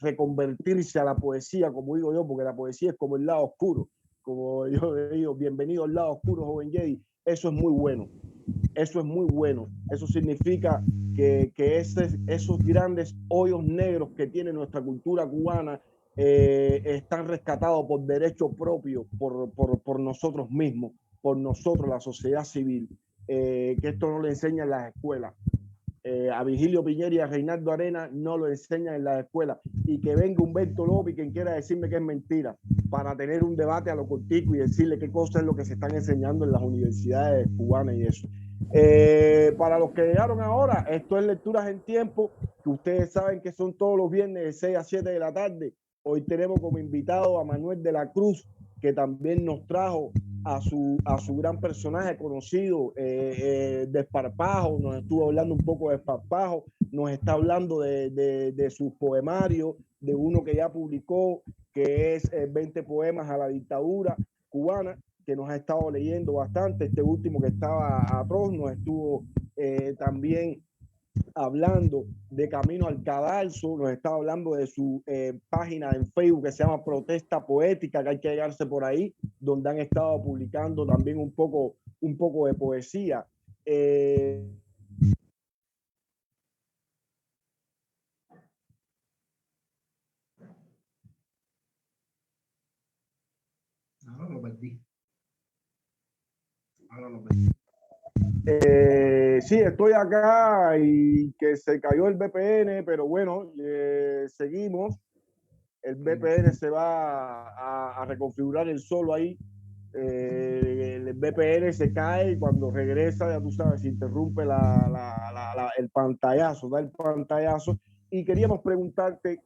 reconvertirse a la poesía, como digo yo, porque la poesía es como el lado oscuro, como yo digo, bienvenido al lado oscuro, joven Jedi. Eso es muy bueno. Eso es muy bueno. Eso significa que esos grandes hoyos negros que tiene nuestra cultura cubana están rescatados por derecho propio, por nosotros mismos, por nosotros, la sociedad civil, que esto no le enseña en las escuelas. A Vigilio Piñera y a Reinaldo Arena no lo enseñan en las escuelas, y que venga Humberto López quien quiera decirme que es mentira para tener un debate a lo cortico y decirle qué cosa es lo que se están enseñando en las universidades cubanas y eso. Para los que llegaron ahora, esto es Lecturas en Tiempo, que ustedes saben que son todos los viernes de 6 a 7 de la tarde. Hoy tenemos como invitado a Manuel de la Cruz, que también nos trajo a su gran personaje conocido, Desparpajo. Nos estuvo hablando un poco de Desparpajo, nos está hablando de sus poemarios, de uno que ya publicó, que es 20 poemas a la dictadura cubana, que nos ha estado leyendo bastante. Este último que estaba atroz, nos estuvo también hablando de Camino al Cadalso, nos estaba hablando de su página en Facebook que se llama Protesta Poética, que hay que llegarse por ahí, donde han estado publicando también un poco de poesía. Ahora lo perdí. Ahora lo perdí. Sí, estoy acá y que se cayó el VPN, pero bueno, seguimos. El VPN se va a reconfigurar el solo ahí. El VPN se cae y cuando regresa, ya tú sabes, se interrumpe el pantallazo, da el pantallazo. Y queríamos preguntarte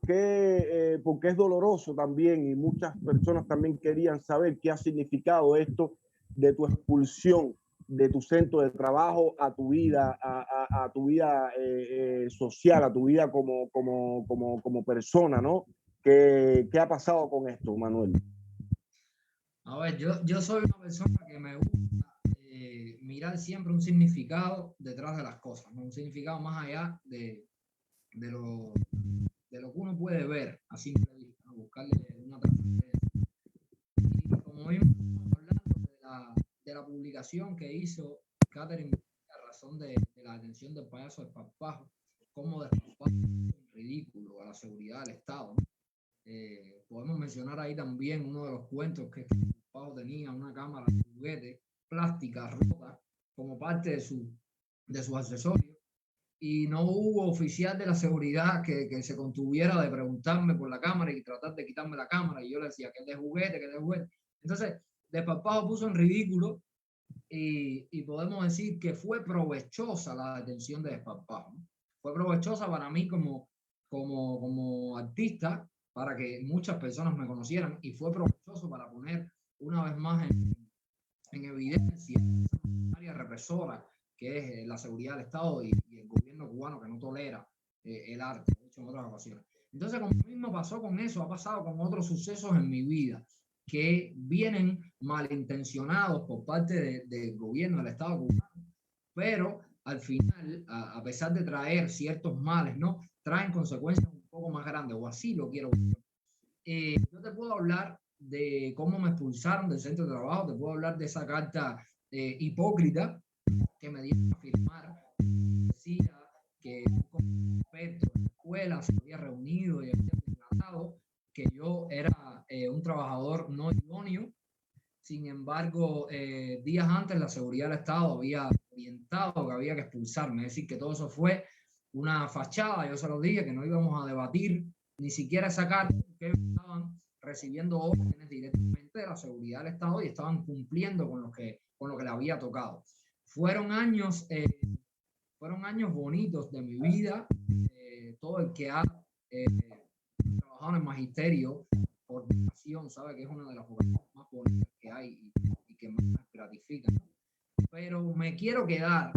porque es doloroso también, y muchas personas también querían saber qué ha significado esto de tu expulsión de tu centro de trabajo a tu vida, a tu vida social, a tu vida como persona, ¿no? ¿Qué ha pasado con esto, Manuel? A ver, yo soy una persona que me gusta mirar siempre un significado detrás de las cosas, ¿no? Un significado más allá de lo que uno puede ver a simple vista, ¿no? Buscarle una trascendencia. Y como vimos hablando de la publicación que hizo Catherine a razón de la detención del payaso Desparpajo, como Desparpajo es ridículo a la seguridad del Estado, ¿no? Podemos mencionar ahí también uno de los cuentos que Desparpajo tenía una cámara de juguete plástica rota como parte de sus accesorios, y no hubo oficial de la seguridad que se contuviera de preguntarme por la cámara y tratar de quitarme la cámara, y yo le decía que es de juguete, que es de juguete. Entonces, Desparpajo puso en ridículo, y podemos decir que fue provechosa la detención de Desparpajo, ¿no? Fue provechosa para mí como artista, para que muchas personas me conocieran, y fue provechoso para poner una vez más en evidencia esa área represora que es la seguridad del Estado y el gobierno cubano, que no tolera el arte, lo he dicho en otras ocasiones. Entonces, como mismo pasó con eso, ha pasado con otros sucesos en mi vida que vienen malintencionados por parte del gobierno del Estado cubano, pero al final, a pesar de traer ciertos males, ¿no?, traen consecuencias un poco más grandes, o así lo quiero ver. Yo te puedo hablar de cómo me expulsaron del centro de trabajo, te puedo hablar de esa carta hipócrita que me dieron a firmar. Decía que un experto en la escuela se había reunido y había declarado que yo era un trabajador no idóneo. Sin embargo, días antes la seguridad del Estado había orientado que había que expulsarme. Es decir, que todo eso fue una fachada. Yo se lo dije que no íbamos a debatir ni siquiera esa carta, que estaban recibiendo órdenes directamente de la seguridad del Estado y estaban cumpliendo con lo que le había tocado. Fueron años bonitos de mi vida. Todo el que ha trabajado en el magisterio por vocación sabe que es una de las vocaciones más bonitas que hay y que más gratifica. Pero me quiero quedar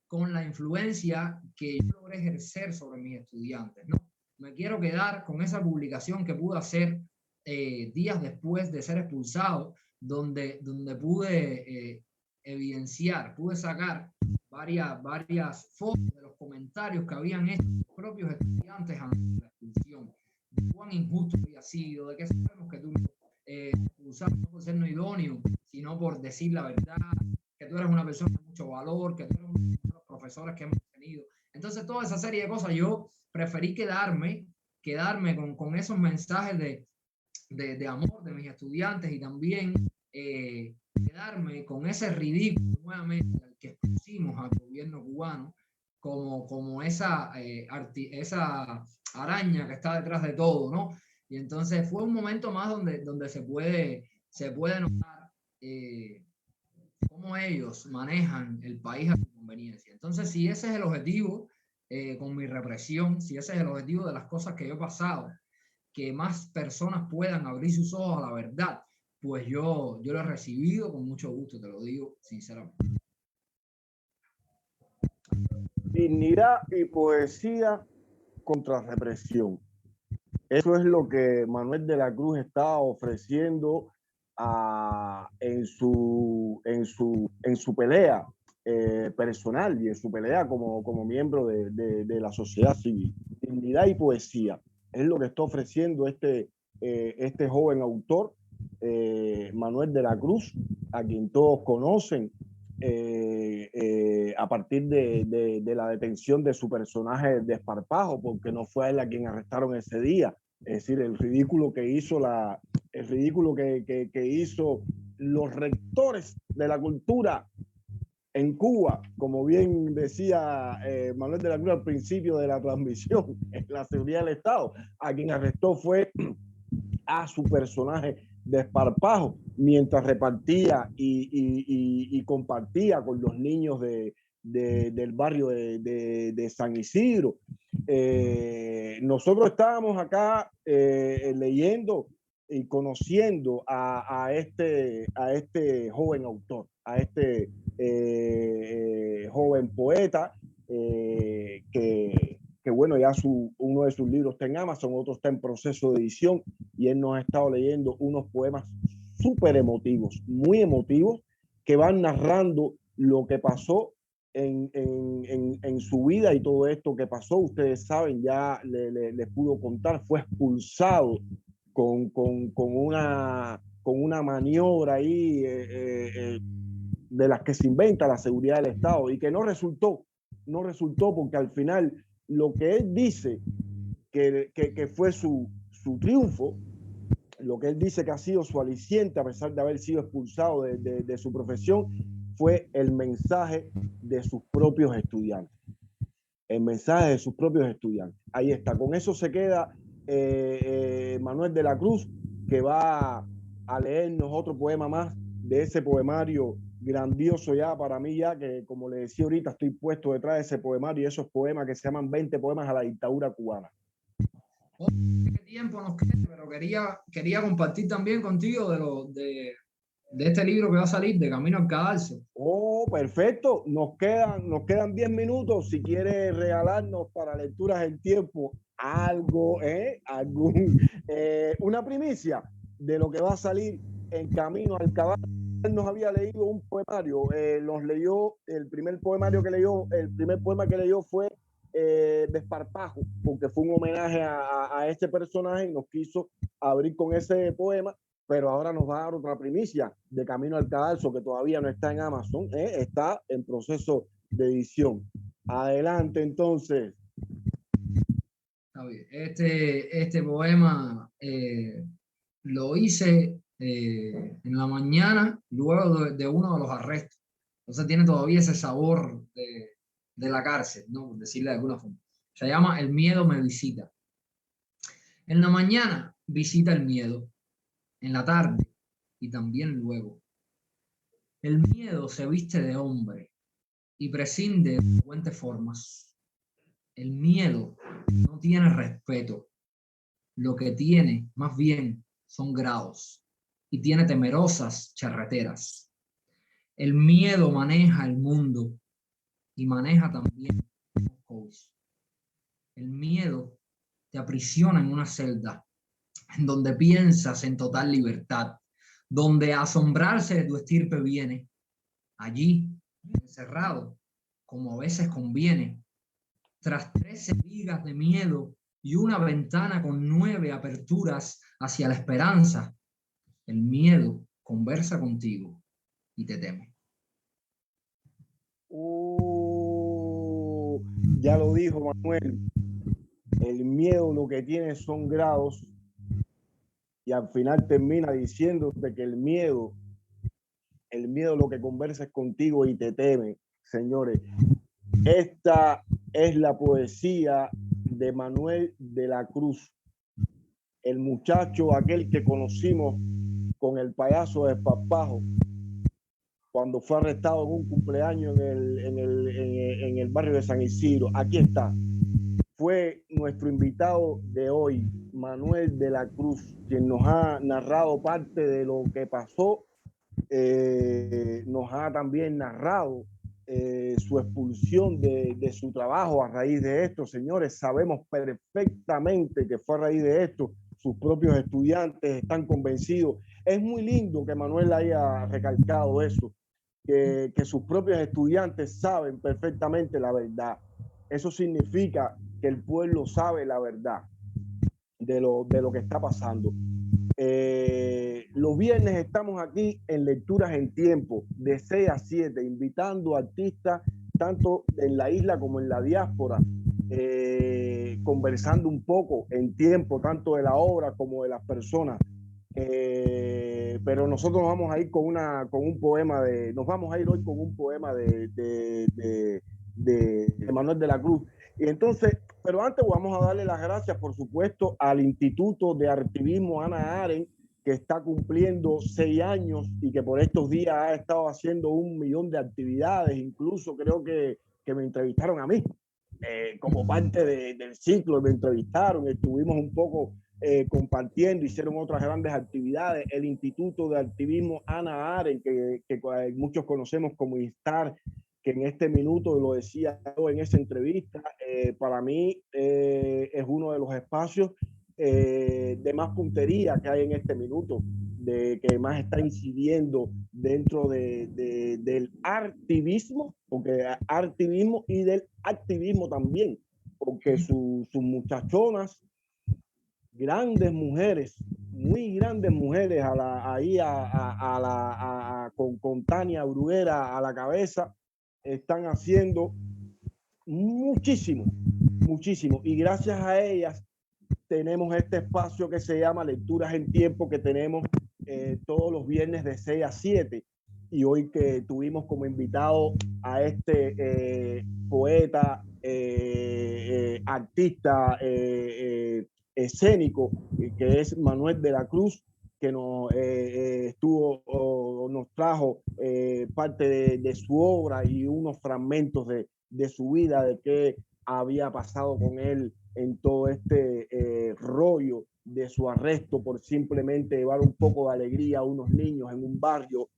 con la influencia que yo logré ejercer sobre mis estudiantes, ¿no? Me quiero quedar con esa publicación que pude hacer días después de ser expulsado, donde pude evidenciar, pude sacar varias fotos de los comentarios que habían hecho los propios estudiantes ante la expulsión, de cuán injusto había sido, de que sabemos que tú expulsaste no por ser no idóneo, sino por decir la verdad, que tú eres una persona de mucho valor, que tú eres uno de los profesores que hemos tenido. Entonces, toda esa serie de cosas, yo preferí quedarme con esos mensajes de amor de mis estudiantes y también quedarme con ese ridículo nuevamente al que expusimos al gobierno cubano como esa araña que está detrás de todo, ¿no? Y entonces fue un momento más donde se puede notar cómo ellos manejan el país a su conveniencia. Entonces, si ese es el objetivo con mi represión, si ese es el objetivo de las cosas que yo he pasado, que más personas puedan abrir sus ojos a la verdad, pues yo lo he recibido con mucho gusto, te lo digo sinceramente. Dignidad y poesía contra represión. Eso es lo que Manuel de la Cruz está ofreciendo en su pelea personal y en su pelea como miembro de la sociedad civil. Dignidad y poesía es lo que está ofreciendo este joven autor, Manuel de la Cruz, a quien todos conocen a partir de la detención de su personaje Desparpajo, porque no fue a él a quien arrestaron ese día. Es decir, el ridículo que hizo hizo los rectores de la cultura en Cuba, como bien decía Manuel de la Cruz al principio de la transmisión, en la seguridad del Estado, a quien arrestó fue a su personaje Desparpajo, mientras repartía y compartía con los niños del barrio de San Isidro. Nosotros estábamos acá leyendo y conociendo a este joven autor, a este joven poeta que bueno, ya uno de sus libros está en Amazon, otro está en proceso de edición, y él nos ha estado leyendo unos poemas súper emotivos, muy emotivos, que van narrando lo que pasó en su vida y todo esto que pasó. Ustedes saben, ya les pudo contar, fue expulsado con una maniobra ahí de las que se inventa la seguridad del Estado, y que no resultó porque al final lo que él dice que fue su triunfo, lo que él dice que ha sido su aliciente a pesar de haber sido expulsado de su profesión, fue el mensaje de sus propios estudiantes. El mensaje de sus propios estudiantes. Ahí está. Con eso se queda Manuel de la Cruz, que va a leernos otro poema más de ese poemario grandioso ya para mí, ya que como le decía ahorita, estoy puesto detrás de ese poemario y esos poemas que se llaman 20 poemas a la dictadura cubana. ¿Qué tiempo nos queda? Pero quería compartir también contigo de este libro que va a salir, de Camino al Cadalso. Oh, perfecto. Nos quedan 10 minutos. Si quieres regalarnos para lecturas en tiempo algo, una primicia de lo que va a salir en Camino al Cadalso. Él nos había leído un poemario, nos leyó el primer poema que leyó fue Desparpajo, porque fue un homenaje a este personaje y nos quiso abrir con ese poema, pero ahora nos va a dar otra primicia de Camino al Cadalso, que todavía no está en Amazon, está en proceso de edición. Adelante, entonces. Este poema lo hice en la mañana, luego de uno de los arrestos. Entonces tiene todavía ese sabor de la cárcel, ¿no? Por decirle de alguna forma. Se llama El miedo me visita. En la mañana visita el miedo, en la tarde y también luego. El miedo se viste de hombre y prescinde de frecuentes formas. El miedo no tiene respeto. Lo que tiene, más bien, son grados y tiene temerosas charreteras. El miedo maneja el mundo y maneja también los coach. El miedo te aprisiona en una celda en donde piensas en total libertad, donde asombrarse de tu estirpe viene. Allí, encerrado, como a veces conviene, tras 13 vigas de miedo y una ventana con 9 aperturas hacia la esperanza, el miedo conversa contigo y te teme. Ya lo dijo Manuel, el miedo lo que tiene son grados y al final termina diciéndote que el miedo lo que conversa es contigo y te teme. Señores, esta es la poesía de Manuel de la Cruz, el muchacho aquel que conocimos con el payaso de Esparpajo cuando fue arrestado en un cumpleaños en el barrio de San Isidro. Aquí está. Fue nuestro invitado de hoy, Manuel de la Cruz, quien nos ha narrado parte de lo que pasó, nos ha también narrado su expulsión de su trabajo a raíz de esto. Señores, sabemos perfectamente que fue a raíz de esto. Sus propios estudiantes están convencidos. Es muy lindo que Manuel haya recalcado eso, que sus propios estudiantes saben perfectamente la verdad. Eso significa que el pueblo sabe la verdad de lo que está pasando. Los viernes estamos aquí en Lecturas en Tiempo, de 6 a 7, invitando a artistas tanto en la isla como en la diáspora, conversando un poco en tiempo, tanto de la obra como de las personas. Pero nosotros vamos a ir con un poema nos vamos a ir hoy con un poema de Manuel de la Cruz. Y entonces, pero antes vamos a darle las gracias, por supuesto, al Instituto de Artivismo Hannah Arendt, que está cumpliendo 6 años y que por estos días ha estado haciendo 1 millón de actividades. Incluso creo que me entrevistaron a mí, como parte del ciclo, me entrevistaron, estuvimos un poco compartiendo, hicieron otras grandes actividades. El Instituto de Activismo Hannah Arendt, que muchos conocemos como INSTAR, que en este minuto, lo decía yo en esa entrevista, para mí es uno de los espacios de más puntería que hay en este minuto, de que más está incidiendo dentro del artivismo, porque artivismo y del activismo también, porque sus muchachonas, grandes mujeres, muy grandes mujeres, con Tania Bruguera a la cabeza, están haciendo muchísimo, muchísimo. Y gracias a ellas tenemos este espacio que se llama Lecturas en Tiempo, que tenemos todos los viernes de 6 a 7. Y hoy que tuvimos como invitado a este poeta, artista, escénico, que es Manuel de la Cruz, que nos nos trajo parte de su obra y unos fragmentos de su vida, de qué había pasado con él en todo este rollo de su arresto por simplemente llevar un poco de alegría a unos niños en un barrio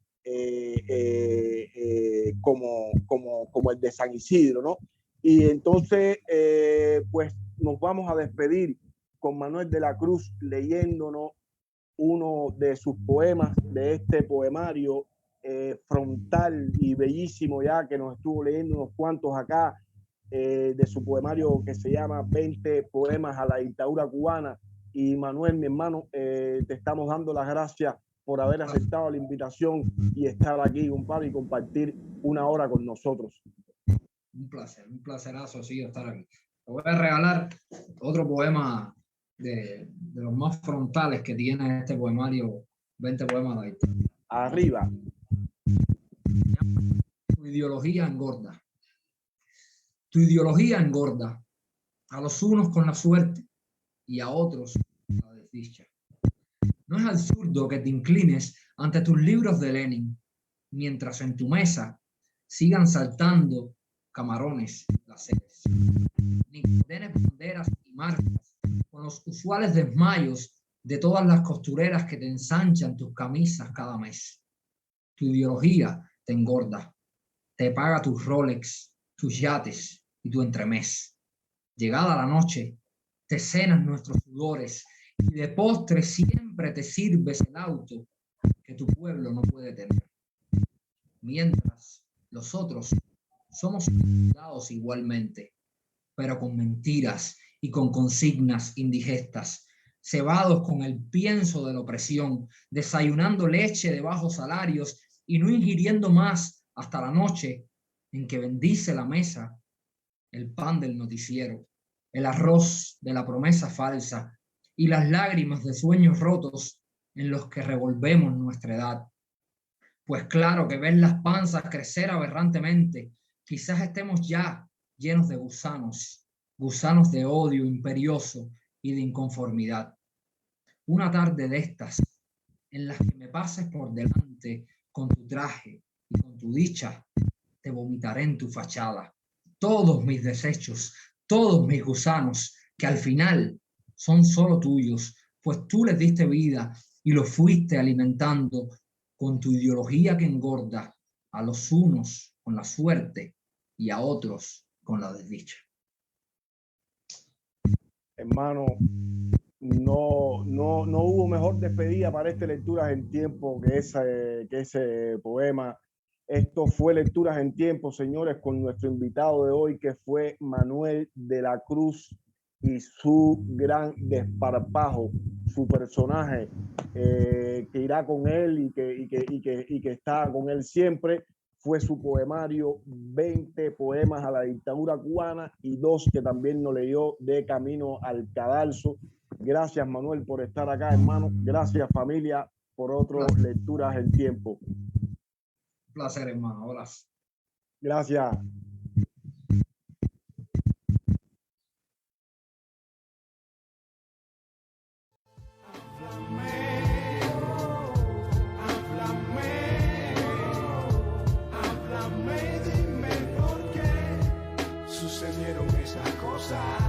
como el de San Isidro, ¿no? Y entonces, pues nos vamos a despedir con Manuel de la Cruz leyéndonos uno de sus poemas de este poemario frontal y bellísimo, ya que nos estuvo leyendo unos cuantos acá, de su poemario que se llama 20 poemas a la dictadura cubana. Y Manuel, mi hermano, te estamos dando las gracias por haber aceptado la invitación y estar aquí, compadre, y compartir una hora con nosotros. Un placerazo, sí, estar aquí. Te voy a regalar otro poema de los más frontales que tiene este poemario, 20 poemas de dictadura. Arriba. Tu ideología engorda. Tu ideología engorda, a los unos con la suerte y a otros la desdicha. No es absurdo que te inclines ante tus libros de Lenin, mientras en tu mesa sigan saltando camarones láseres. Ni condenes banderas y marcas con los usuales desmayos de todas las costureras que te ensanchan tus camisas cada mes. Tu ideología te engorda, te paga tus Rolex, tus yates y tu entremés. Llegada la noche, te cenas nuestros sudores y de postre siempre te sirves el auto que tu pueblo no puede tener. Mientras los otros somos cuidados igualmente, pero con mentiras y con consignas indigestas, cebados con el pienso de la opresión, desayunando leche de bajos salarios y no ingiriendo más hasta la noche en que bendice la mesa el pan del noticiero, el arroz de la promesa falsa y las lágrimas de sueños rotos en los que revolvemos nuestra edad. Pues claro que ver las panzas crecer aberrantemente, quizás estemos ya llenos de gusanos, gusanos de odio imperioso y de inconformidad. Una tarde de estas, en las que me pases por delante con tu traje y con tu dicha, te vomitaré en tu fachada todos mis desechos, todos mis gusanos, que al final son solo tuyos, pues tú les diste vida y los fuiste alimentando con tu ideología que engorda a los unos con la suerte y a otros con la desdicha. Hermano, no hubo mejor despedida para este Lecturas en Tiempo que ese poema. Esto fue Lecturas en Tiempo, señores, con nuestro invitado de hoy, que fue Manuel de la Cruz, y su gran desparpajo, su personaje que irá con él y que está con él siempre, fue su poemario 20 poemas a la dictadura cubana y 2 que también nos leyó de Camino al Cadalso. Gracias, Manuel, por estar acá, hermano. Gracias, familia, por otro Lecturas en Tiempo. Un placer, hermano. Hola. Gracias. Sucedieron esas cosas.